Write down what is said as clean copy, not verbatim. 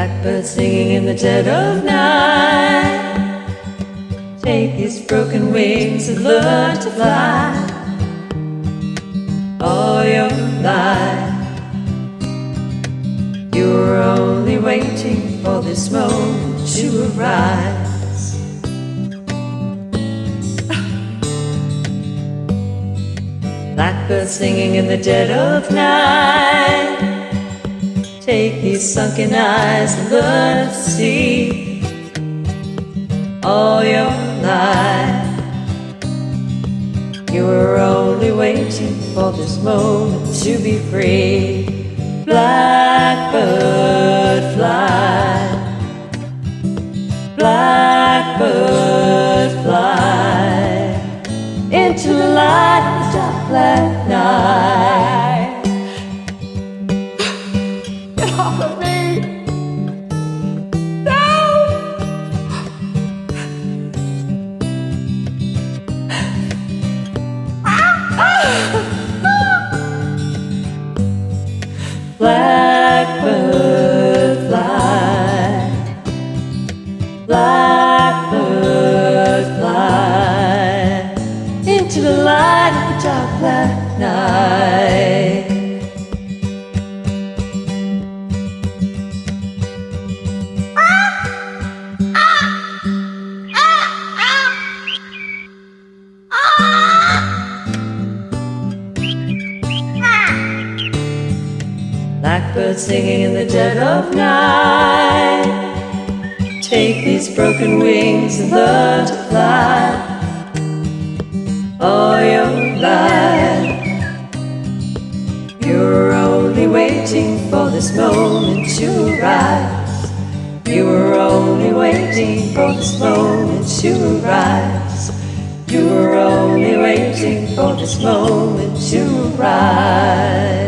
Blackbird singing in the dead of night. Take these broken wings and learn to fly. All your life you were only waiting for this moment to arise. Blackbird singing in the dead of night. Take these sunken eyes and learn to see. All your life you were only waiting for this moment to be free. Blackbird fly, blackbird fly into the light of the dark black night. Get off of me! No! Blackbird fly, blackbird fly into the light of the dark black night. Blackbird singing in the dead of night. Take these broken wings and learn to fly. All your life you were only waiting for this moment to arise. You were only waiting for this moment to arise. You were only waiting for this moment to arise.